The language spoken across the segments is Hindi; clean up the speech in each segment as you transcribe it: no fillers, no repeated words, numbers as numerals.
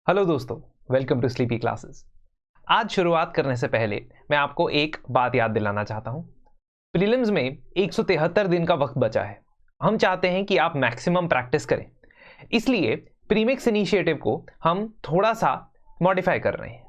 हेलो दोस्तों, वेलकम टू स्लीपी क्लासेस। आज शुरुआत करने से पहले मैं आपको एक बात याद दिलाना चाहता हूं। प्रीलिम्स में 173 दिन का वक्त बचा है। हम चाहते हैं कि आप मैक्सिमम प्रैक्टिस करें, इसलिए प्रीमिक्स इनिशिएटिव को हम थोड़ा सा मॉडिफाई कर रहे हैं।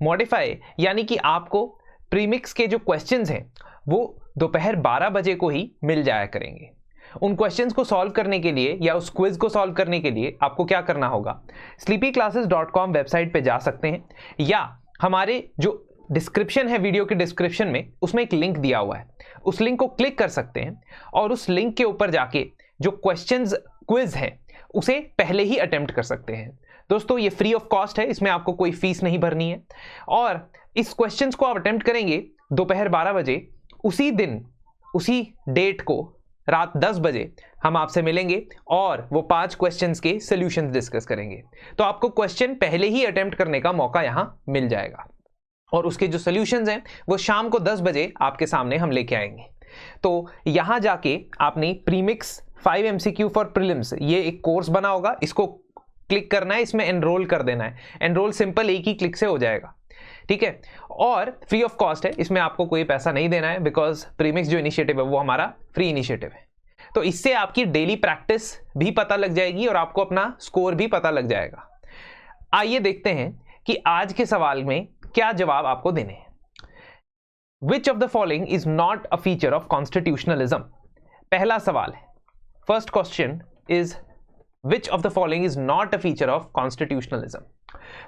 मॉडिफाई यानी कि आपको प्रीमिक्स के जो क्वेश्चंस हैं वो दोपहर 12 बजे को ही मिल जाया करेंगे। उन क्वेश्चंस को सॉल्व करने के लिए या उस क्विज को सॉल्व करने के लिए आपको क्या करना होगा, sleepyclasses.com वेबसाइट पे जा सकते हैं या हमारे जो डिस्क्रिप्शन है, वीडियो के डिस्क्रिप्शन में, उसमें एक लिंक दिया हुआ है, उस लिंक को क्लिक कर सकते हैं और उस लिंक के ऊपर जाके जो क्वेश्चंस क्विज है उसे पहले ही अटेम्प्ट कर सकते हैं। दोस्तों, ये फ्री ऑफ कॉस्ट है, इसमें आपको कोई फीस नहीं भरनी है और इस क्वेश्चंस को आप अटेम्प्ट करेंगे दोपहर 12 बजे। उसी दिन, उसी डेट को रात 10 बजे हम आपसे मिलेंगे और वो 5 क्वेश्चंस के सॉल्यूशंस डिस्कस करेंगे। तो आपको क्वेश्चन पहले ही अटेम्प्ट करने का मौका यहां मिल जाएगा और उसके जो सॉल्यूशंस हैं वो शाम को 10 बजे आपके सामने हम लेके आएंगे। तो यहां जाके आपने प्रीमिक्स 5 MCQ फॉर प्रीलिम्स, ये एक कोर्स बना होगा, इसको क्लिक करना है, इसमें एनरोल कर देना है। एनरोल सिंपल एक ही क्लिक से हो जाएगा, ठीक है, और फ्री ऑफ कॉस्ट है, इसमें आपको कोई पैसा नहीं देना है बिकॉज प्रीमिक्स जो इनिशिएटिव है वो हमारा फ्री इनिशिएटिव है। तो इससे आपकी डेली प्रैक्टिस भी पता लग जाएगी और आपको अपना स्कोर भी पता लग जाएगा। आइए देखते हैं कि आज के सवाल में क्या जवाब आपको देने हैं। Which of the following is not a feature of constitutionalism? पहला सवाल है, first question is which of the following is not a feature of constitutionalism?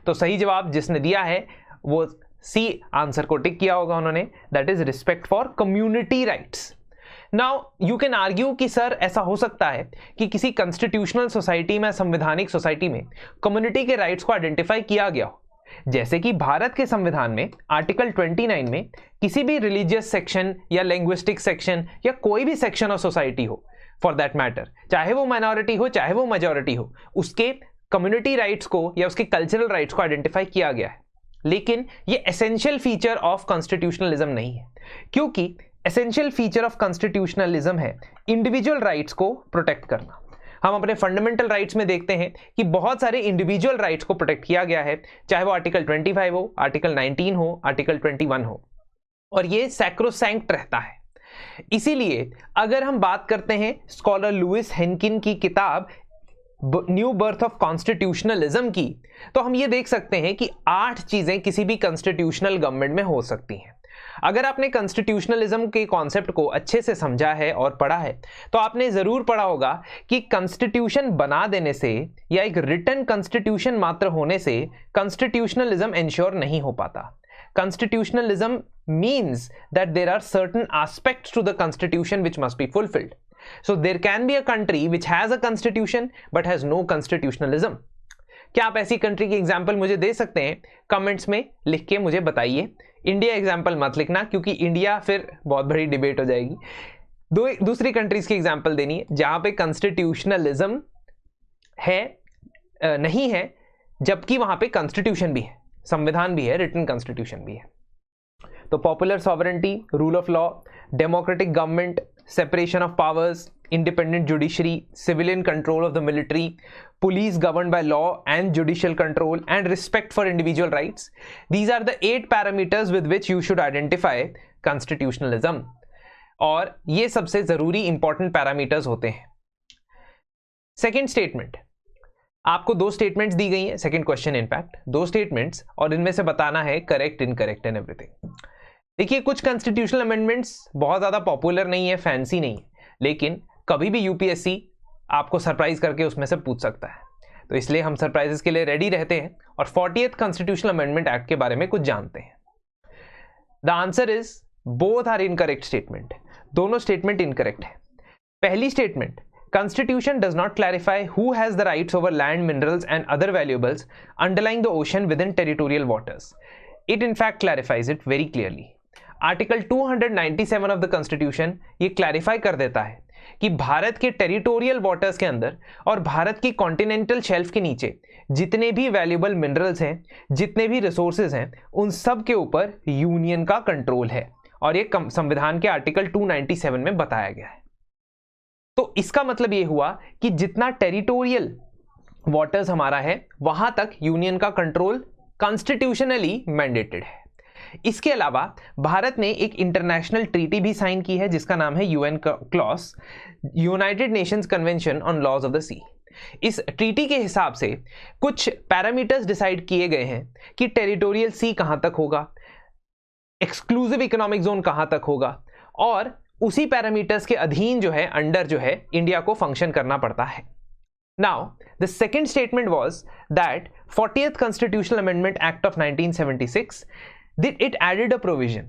तो सही जवाब जिसने दिया है वो सी आंसर को टिक किया होगा उन्होंने, that is respect for community rights. Now you can argue कि सर ऐसा हो सकता है कि किसी कॉन्स्टिट्यूशनल सोसाइटी में, संवैधानिक सोसाइटी में कम्युनिटी के राइट्स को आइडेंटिफाई किया गया हो, जैसे कि भारत के संविधान में आर्टिकल 29 में किसी भी रिलीजियस सेक्शन या लैंग्विस्टिक सेक्शन या कोई भी सेक्शन ऑफ सोसाइटी हो फॉर दैट मैटर, चाहे वो माइनॉरिटी हो चाहे वो मेजॉरिटी हो, उसके कम्युनिटी राइट्स को या उसके कल्चरल राइट्स को आइडेंटिफाई किया गया है। लेकिन ये एसेंशियल फीचर ऑफ कॉन्स्टिट्यूशनलिज्म नहीं है, क्योंकि एसेंशियल फीचर ऑफ कॉन्स्टिट्यूशनलिज्म है इंडिविजुअल राइट्स को प्रोटेक्ट करना। हम अपने फंडामेंटल राइट्स में देखते हैं कि बहुत सारे इंडिविजुअल राइट्स को प्रोटेक्ट किया गया है, चाहे वो आर्टिकल 25 हो, आर्टिकल 19 हो, आर्टिकल 21 हो, और ये सैक्रोसैंक्ट रहता है। इसीलिए अगर हम बात करते हैं स्कॉलर लुइस हेनकिन की किताब न्यू बर्थ ऑफ कॉन्स्टिट्यूशनलिज्म की, तो हम ये देख सकते हैं कि 8 चीजें किसी भी कॉन्स्टिट्यूशनल गवर्नमेंट में हो सकती हैं। अगर आपने कॉन्स्टिट्यूशनलिज्म के कॉन्सेप्ट को अच्छे से समझा है और पढ़ा है तो आपने जरूर पढ़ा होगा कि कॉन्स्टिट्यूशन बना देने से या एक रिटन कॉन्स्टिट्यूशन मात्र होने से कॉन्स्टिट्यूशनलिज्म इंश्योर नहीं हो पाता। Constitutionalism means that there are certain aspects to the constitution which must be fulfilled. So there can be a country which has a constitution but has no constitutionalism. क्या आप ऐसी कंट्री की एग्जांपल मुझे दे सकते हैं? कमेंट्स में लिख के मुझे बताइए। इंडिया एग्जांपल मत लिखना, क्योंकि इंडिया फिर बहुत बड़ी डिबेट हो जाएगी। दूसरी कंट्रीज की एग्जांपल देनी है जहां पे कॉन्स्टिट्यूशनलिज्म है, नहीं है, जबकि वहां पे कॉन्स्टिट्यूशन भी है, संविधान भी है, रिटन कॉन्स्टिट्यूशन भी है। तो popular sovereignty, rule of law, democratic government, separation of powers, independent judiciary, civilian control of the military, police governed by law and judicial control, and respect for individual rights. These are the 8 parameters with which you should identify constitutionalism. और ये सबसे जरूरी इंपॉर्टेंट पैरामीटर्स होते हैं। सेकेंड स्टेटमेंट, आपको 2 स्टेटमेंट्स दी गई हैं, सेकेंड क्वेश्चन इनफैक्ट 2 स्टेटमेंट्स, और इनमें से बताना है करेक्ट, इनकरेक्ट एंड एवरीथिंग। देखिए, कुछ कॉन्स्टिट्यूशनल अमेंडमेंट्स बहुत ज्यादा पॉपुलर नहीं है, फैंसी नहीं है, लेकिन कभी भी यूपीएससी आपको सरप्राइज करके उसमें से पूछ सकता है। तो इसलिए हम सरप्राइजेस के लिए रेडी रहते हैं और 40th कॉन्स्टिट्यूशनल अमेंडमेंट एक्ट के बारे में कुछ जानते हैं। The answer is both are incorrect statement. दोनों स्टेटमेंट इनकरेक्ट है। पहली statement, Constitution does not clarify who has the rights over land, minerals and other valuables underlying the ocean within territorial waters. It in fact clarifies it very clearly. Article 297 of the constitution ये क्लैरिफाई कर देता है कि भारत के टेरिटोरियल वाटर्स के अंदर और भारत की कॉन्टिनेंटल शेल्फ के नीचे जितने भी वैल्यूएबल मिनरल्स हैं, जितने भी रिसोर्सेज हैं, उन सब के ऊपर यूनियन का कंट्रोल है, और ये संविधान के आर्टिकल 297 में बताया गया है। तो इसका मतलब ये हुआ कि जितना टेरिटोरियल वाटर्स हमारा है वहां तक यूनियन का कंट्रोल कॉन्स्टिट्यूशनली मैंडेटेड है। इसके अलावा भारत ने एक इंटरनेशनल ट्रीटी भी साइन की है जिसका नाम है UN CLOS, United Nations Convention on laws of the sea. इस ट्रीटी के हिसाब से कुछ पैरामीटर्स डिसाइड किए गए हैं कि टेरिटोरियल सी कहां तक होगा, एक्सक्लूसिव इकोनॉमिक जोन कहां तक होगा, और उसी पैरामीटर्स के अधीन जो है, अंडर जो है, इंडिया को फंक्शन करना पड़ता है। Now, the second statement was that 40th Constitutional Amendment Act of 1976, it added a provision,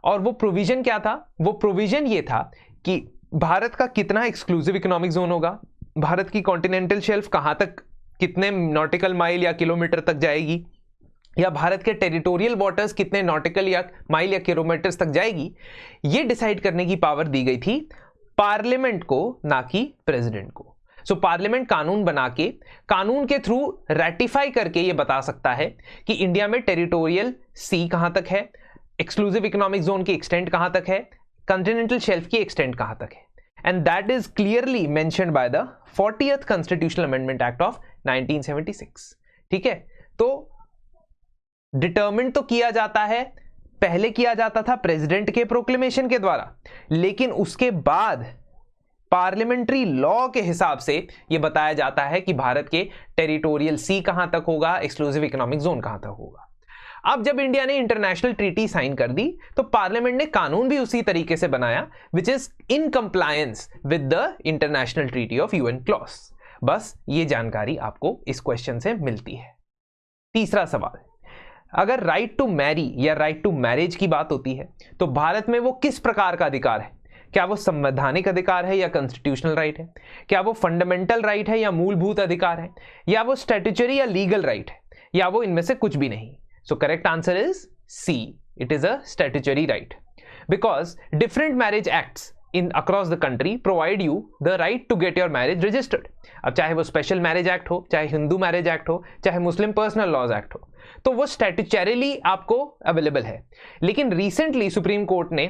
और वो प्रोविजन क्या था? वो प्रोविजन ये था कि भारत का कितना एक्सक्लूसिव इकोनॉमिक जोन होगा, भारत की कॉन्टिनेंटल शेल्फ कहां तक, कितने नॉटिकल माइल या किलोमीटर तक जाएगी, या भारत के टेरिटोरियल वाटर्स कितने नॉटिकल या माइल या किलोमीटर्स तक जाएगी, ये डिसाइड करने की पावर दी गई थी पार्लियामेंट को, ना कि प्रेसिडेंट को। सो पार्लियामेंट कानून बना के, कानून के थ्रू रेटिफाई करके ये बता सकता है कि इंडिया में टेरिटोरियल सी कहां तक है, एक्सक्लूसिव इकोनॉमिक जोन की एक्सटेंट कहां तक है, कॉन्टिनेंटल शेल्फ की एक्सटेंट कहां तक है, and that is clearly mentioned by the 40th constitutional amendment act of 1976। ठीक है, तो डिटरमिन तो किया जाता है, पहले किया जाता था प्रेसिडेंट के प्रोक्लेमेशन के द्वारा, लेकिन उसके बाद पार्लियामेंट्री लॉ के हिसाब से यह बताया जाता है कि भारत के टेरिटोरियल सी कहां तक होगा, एक्सक्लूसिव इकोनॉमिक जोन कहां तक होगा। अब जब इंडिया ने इंटरनेशनल ट्रीटी साइन कर दी तो पार्लियामेंट ने कानून भी उसी तरीके से बनाया, which is in compliance with the international treaty of UN clause. बस ये जानकारी आपको इस क्वेश्चन से मिलती है। तीसरा सवाल, अगर राइट टू मैरी या राइट टू मैरिज की बात होती है तो भारत में वो किस प्रकार का अधिकार है? क्या वो संवैधानिक अधिकार है या कॉन्स्टिट्यूशनल राइट है? क्या वो फंडामेंटल राइट है या मूलभूत अधिकार है? या वो स्टैट्यूटरी या लीगल राइट है? या वो इनमें से कुछ भी नहीं? So correct answer is C, it is a statutory right, because different marriage acts in across the country provide you the right to get your marriage registered. अब चाहे वो स्पेशल मैरिज एक्ट हो, चाहे हिंदू मैरिज एक्ट हो, चाहे मुस्लिम पर्सनल लॉज एक्ट हो, तो वो स्टैट्यूटरीली आपको अवेलेबल है। लेकिन रिसेंटली सुप्रीम कोर्ट ने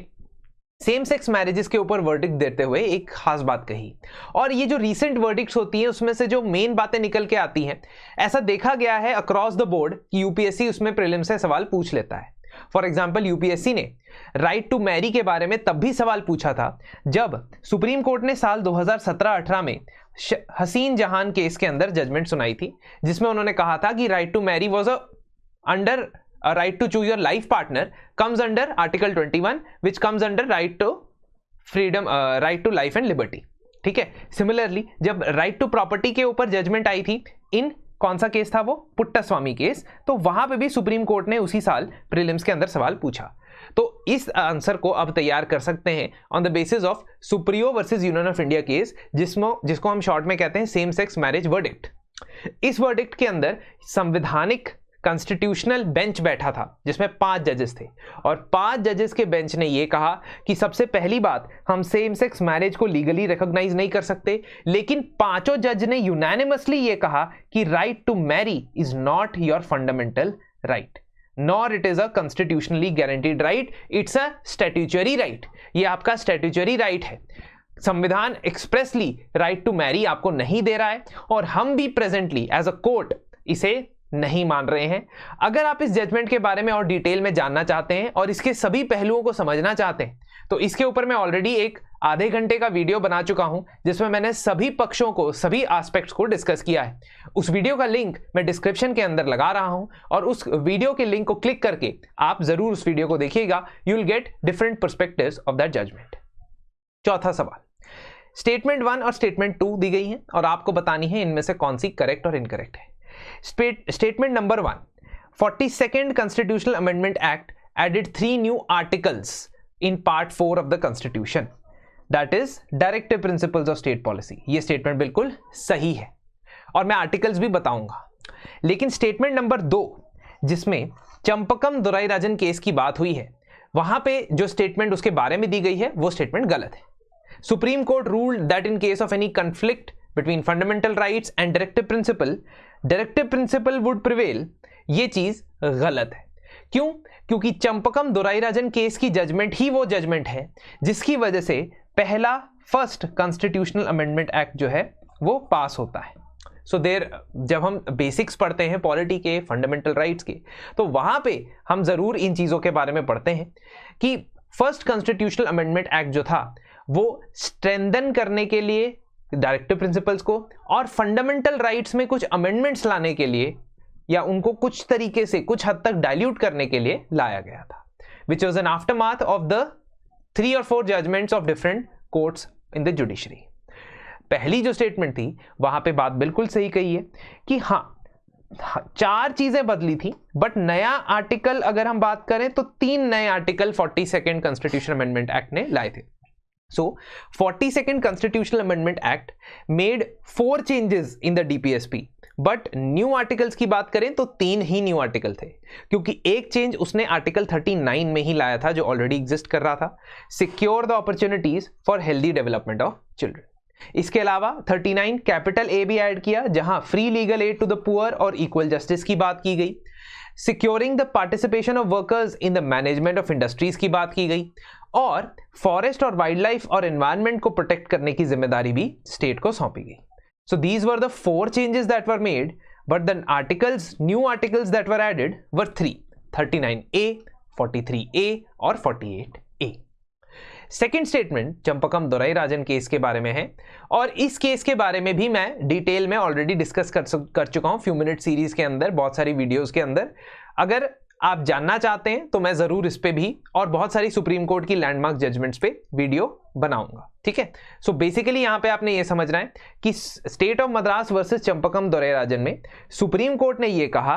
सेम सेक्स मैरिजेस के ऊपर वर्डिक्ट देते हुए एक खास बात कही, और ये जो रीसेंट वर्डिक्ट्स होती हैं उसमें से जो मेन बातें निकल के आती हैं, ऐसा देखा गया है अक्रॉस द बोर्ड कि यूपीएससी उसमें प्रीलिम से सवाल पूछ लेता है। फॉर एग्जाम्पल, यूपीएससी ने राइट टू मैरी के बारे में तब भी सवाल पूछा था जब सुप्रीम कोर्ट ने साल 2017-18 में हसीन जहान केस के अंदर जजमेंट सुनाई थी, जिसमें उन्होंने कहा था कि right to marry was under a right to choose your life partner comes under article 21 which comes under right to freedom, right to life and liberty। ठीक है, सिमिलरली जब राइट टू प्रॉपर्टी के ऊपर जजमेंट आई थी, इन कौन सा केस था वो? पुट्टास्वामी केस, तो वहां पे भी सुप्रीम कोर्ट ने उसी साल प्रीलिम्स के अंदर सवाल पूछा। तो इस आंसर को अब तैयार कर सकते हैं on the basis of Supriyo versus union of India case, जिसको हम शॉर्ट में कहते हैं सेम सेक्स मैरिज वर्डिक्ट। इस वर्डिक्ट के अंदर संवैधानिक कॉन्स्टिट्यूशनल बेंच बैठा था जिसमें 5 जजेस थे, और 5 जजेस के बेंच ने यह कहा कि सबसे पहली बात, हम सेम सेक्स मैरिज को लीगली रिकॉग्नाइज नहीं कर सकते, लेकिन 5 जज ने यूनानिमसली यह कहा कि right to marry is not your fundamental right, nor it is a constitutionally guaranteed right, it's a statutory right. ये आपका स्टैट्यूटरी राइट है, संविधान एक्सप्रेसली राइट टू मैरी आपको नहीं दे रहा है, और हम भी प्रेजेंटली एज अ कोर्ट इसे नहीं मान रहे हैं। अगर आप इस जजमेंट के बारे में और डिटेल में जानना चाहते हैं और इसके सभी पहलुओं को समझना चाहते हैं, तो इसके ऊपर मैं ऑलरेडी एक आधे घंटे का वीडियो बना चुका हूं जिसमें मैंने सभी पक्षों को, सभी एस्पेक्ट्स को डिस्कस किया है। उस वीडियो का लिंक मैं डिस्क्रिप्शन के अंदर लगा रहा हूं, और उस वीडियो के लिंक को क्लिक करके आप जरूर उस वीडियो को देखिएगा, you will get different perspectives of that judgment. चौथा सवाल, स्टेटमेंट 1 और स्टेटमेंट 2 दी गई है और आपको बतानी है इनमें से कौन सी करेक्ट और इनकरेक्ट है। Statement number 1, 42nd Constitutional Amendment Act added 3 new articles in Part 4 of the Constitution, that is Directive Principles of State Policy। ये स्टेटमेंट बिल्कुल सही है और मैं आर्टिकल्स भी बताऊंगा। लेकिन स्टेटमेंट नंबर 2, जिसमें चंपकम दुराईराजन केस की बात हुई है, वहां पे जो स्टेटमेंट उसके बारे में दी गई है वो स्टेटमेंट गलत है। Supreme court ruled that in case of any conflict between fundamental rights and directive principle would prevail. ये चीज गलत है। क्यों? क्योंकि चंपकम दुराईराजन केस की जजमेंट ही वो जजमेंट है जिसकी वजह से फर्स्ट कॉन्स्टिट्यूशनल अमेंडमेंट एक्ट जो है वो पास होता है। सो देर जब हम बेसिक्स पढ़ते हैं पॉलिटी के, फंडामेंटल राइट्स के, तो वहां पे हम जरूर इन चीजों के बारे में पढ़ते हैं कि फर्स्ट कॉन्स्टिट्यूशनल अमेंडमेंट एक्ट जो था वो स्ट्रेंथन करने के लिए डायरेक्टिव प्रिंसिपल्स को और फंडामेंटल राइट्स में कुछ अमेंडमेंट्स लाने के लिए या उनको कुछ तरीके से कुछ हद तक डाइल्यूट करने के लिए लाया गया था, which was an aftermath of the 3 or 4 judgements of different courts in the judiciary. पहली जो स्टेटमेंट थी वहां पे बात बिल्कुल सही कही है कि हाँ 4 चीजें बदली थी, बट नया आर्टिकल अगर हम बात करें तो 3 नए article 42nd constitution amendment act ने लाए थे। So, 42nd Constitutional Amendment Act made 4 changes in the DPSP, but new articles की बात करें तो 3 ही न्यू आर्टिकल थे, क्योंकि एक चेंज उसने आर्टिकल 39 में ही लाया था जो ऑलरेडी एग्जिस्ट कर रहा था, secure the opportunities for healthy development of children. इसके अलावा 39 कैपिटल ए भी ऐड किया जहां free legal aid to the poor और इक्वल जस्टिस की बात की गई, securing the participation of workers in the management of industries की बात की गई, और फॉरेस्ट और वाइल्ड लाइफ और एनवायरनमेंट को प्रोटेक्ट करने की जिम्मेदारी भी स्टेट को सौंपी गई। So these were the 4 changes that were made, but the articles, new articles that were added were 3, 39A, 43A और 48A। Second statement Champakam Dorairajan case के बारे में है, और इस केस के बारे में भी मैं डिटेल में ऑलरेडी डिस्कस कर चुका हूं फ्यू मिनट सीरीज के अंदर, बहुत सारी वीडियोस के अंदर। अगर आप जानना चाहते हैं तो मैं जरूर इस पे भी और बहुत सारी सुप्रीम कोर्ट की लैंडमार्क जजमेंट्स पे वीडियो बनाऊंगा, ठीक है। सो बेसिकली यहां पे आपने ये समझना है कि state of Madras versus Champakam Dorairajan में सुप्रीम कोर्ट ने ये कहा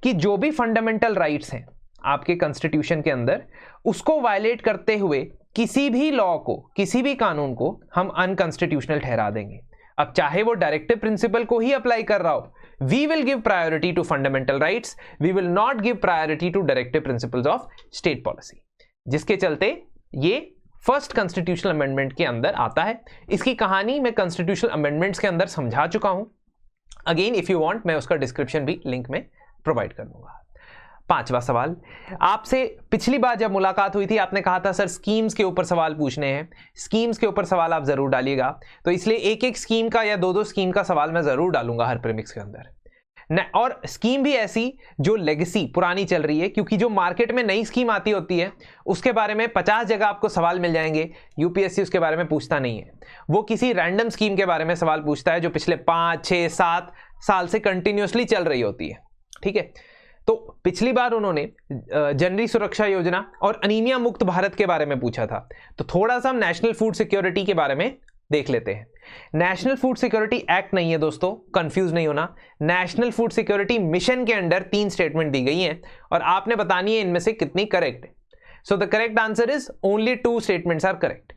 कि जो भी फंडामेंटल राइट्स हैं आपके कॉन्स्टिट्यूशन के अंदर, उसको वायलेट करते हुए किसी भी लॉ को, किसी भी कानून को हम अनकॉन्स्टिट्यूशनल ठहरा देंगे। अब चाहे वो डायरेक्टिव प्रिंसिपल को ही अप्लाई कर रहा हो, we will give priority to fundamental rights, we will not give priority to directive principles of state policy, जिसके चलते ये फर्स्ट कॉन्स्टिट्यूशनल अमेंडमेंट के अंदर आता है। इसकी कहानी मैं कॉन्स्टिट्यूशनल अमेंडमेंट्स के अंदर समझा चुका हूं, अगेन इफ यू वांट मैं उसका डिस्क्रिप्शन भी लिंक में प्रोवाइड कर दूंगा। 5वां सवाल, आपसे पिछली बार जब मुलाकात हुई थी आपने कहा था सर स्कीम्स के ऊपर सवाल पूछने हैं, स्कीम्स के ऊपर सवाल आप जरूर डालिएगा, तो इसलिए एक एक स्कीम का या 2-2 स्कीम का सवाल मैं जरूर डालूंगा हर प्रीमिक्स के अंदर। और स्कीम भी ऐसी जो लेगेसी पुरानी चल रही है, क्योंकि जो मार्केट में नई स्कीम आती होती है उसके बारे में 50 जगह आपको सवाल मिल जाएंगे, यूपीएससी उसके बारे में पूछता नहीं है, वो किसी रैंडम स्कीम के बारे में सवाल पूछता है जो पिछले 5, 6, 7 साल से कंटिन्यूसली चल रही होती है, ठीक है। तो पिछली बार उन्होंने जनरी सुरक्षा योजना और अनीमिया मुक्त भारत के बारे में पूछा था, तो थोड़ा सा हम नेशनल फूड सिक्योरिटी के बारे में देख लेते हैं। नेशनल फूड सिक्योरिटी एक्ट नहीं है दोस्तों, कंफ्यूज नहीं होना, नेशनल फूड सिक्योरिटी मिशन के अंडर 3 स्टेटमेंट दी गई हैं और आपने बतानी है इनमें से कितनी करेक्ट है। So the correct answer is only 2 statements are correct.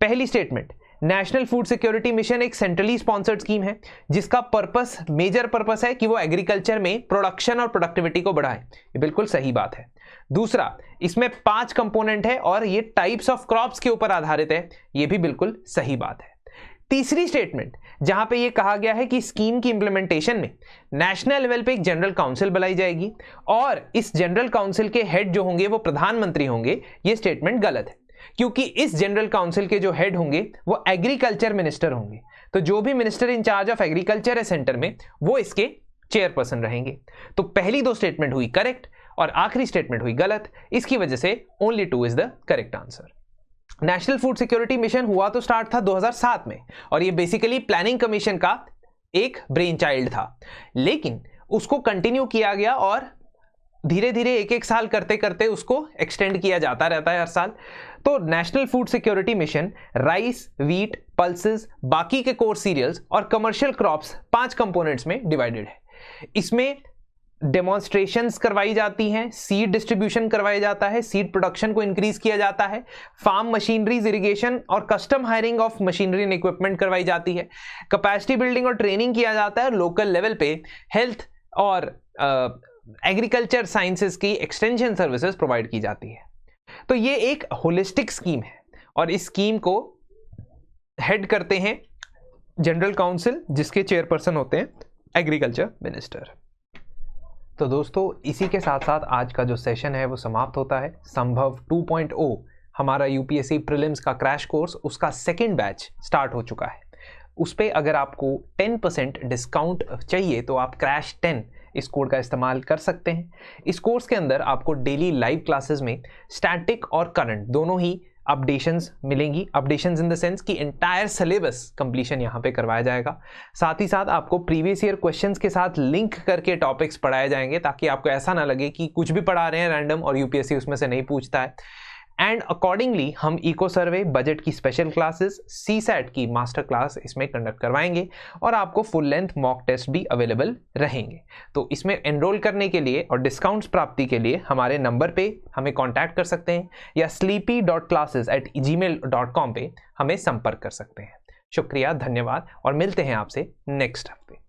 पहली statement, national food security mission एक सेंट्रली स्पॉन्सर्ड स्कीम है जिसका पर्पस, मेजर पर्पस है कि वो एग्रीकल्चर में प्रोडक्शन और प्रोडक्टिविटी को बढ़ाए, ये बिल्कुल सही बात है। दूसरा, इसमें 5 कंपोनेंट है और ये टाइप्स ऑफ क्रॉप्स के ऊपर आधारित है, ये भी बिल्कुल सही बात है। तीसरी स्टेटमेंट जहां पे ये कहा गया है कि स्कीम की इंप्लीमेंटेशन में नेशनल लेवल पे एक जनरल काउंसिल बनाई जाएगी और इस जनरल काउंसिल के हेड जो होंगे वो प्रधानमंत्री होंगे, ये स्टेटमेंट गलत है, क्योंकि इस जनरल काउंसिल के जो हेड होंगे वो एग्रीकल्चर मिनिस्टर होंगे, तो जो भी minister in charge of agriculture है सेंटर में वो इसके चेयरपर्सन रहेंगे। तो पहली 2 स्टेटमेंट हुई करेक्ट और आखिरी स्टेटमेंट हुई गलत, इसकी वजह से only 2 is the correct answer. National food security mission हुआ तो स्टार्ट था 2007 में और ये बेसिकली प्लानिंग कमीशन का एक ब्रेन चाइल्ड था, लेकिन उसको कंटिन्यू किया गया और धीरे धीरे एक साल करते करते उसको एक्सटेंड किया जाता रहता है हर साल। तो national food security mission rice, wheat, pulses, बाकी के कोर्स सीरियल्स और कमर्शियल क्रॉप्स 5 कंपोनेंट्स में डिवाइडेड है। इसमें डेमोन्स्ट्रेशंस करवाई जाती हैं, सीड डिस्ट्रीब्यूशन करवाया जाता है, सीड प्रोडक्शन को इंक्रीज किया जाता है, फार्म मशीनरीज, इरिगेशन और custom hiring of machinery and equipment करवाई जाती है, कैपेसिटी बिल्डिंग और ट्रेनिंग किया जाता है, लोकल लेवल पे हेल्थ और एग्रीकल्चर साइंसेस की एक्सटेंशन सर्विसेज प्रोवाइड की जाती है। तो ये एक होलिस्टिक स्कीम है और इस स्कीम को हेड करते हैं जनरल काउंसिल जिसके चेयरपर्सन होते हैं एग्रीकल्चर मिनिस्टर। तो दोस्तों इसी के साथ साथ आज का जो सेशन है वो समाप्त होता है। संभव 2.0 हमारा यूपीएससी प्रीलिम्स का क्रैश कोर्स, उसका 2nd बैच स्टार्ट हो चुका है। उस पर अगर आपको 10% डिस्काउंट चाहिए तो आप क्रैश10 इस कोड का इस्तेमाल कर सकते हैं। इस कोर्स के अंदर आपको डेली लाइव क्लासेस में स्टैटिक और करंट दोनों ही अपडेशंस मिलेंगी। अपडेशंस इन द सेंस कि एंटायर सिलेबस कंप्लीशन यहाँ पे करवाया जाएगा। साथ ही साथ आपको प्रीवियस ईयर क्वेश्चंस के साथ लिंक करके टॉपिक्स पढ़ाए जाएंगे, ताकि आपको ऐसा ना लगे कि कुछ भी पढ़ा रहे हैं रैंडम और यूपीएससी उसमें से नहीं पूछता है। एंड अकॉर्डिंगली हम इको सर्वे, बजट की स्पेशल क्लासेस, सीसैट की मास्टर क्लास इसमें कंडक्ट करवाएंगे और आपको फुल लेंथ मॉक टेस्ट भी अवेलेबल रहेंगे। तो इसमें एनरोल करने के लिए और डिस्काउंट्स प्राप्ति के लिए हमारे नंबर पे हमें कांटेक्ट कर सकते हैं या sleepy.classes@gmail.com पे हमें संपर्क कर सकते हैं। शुक्रिया, धन्यवाद और मिलते हैं आपसे नेक्स्ट हफ्ते।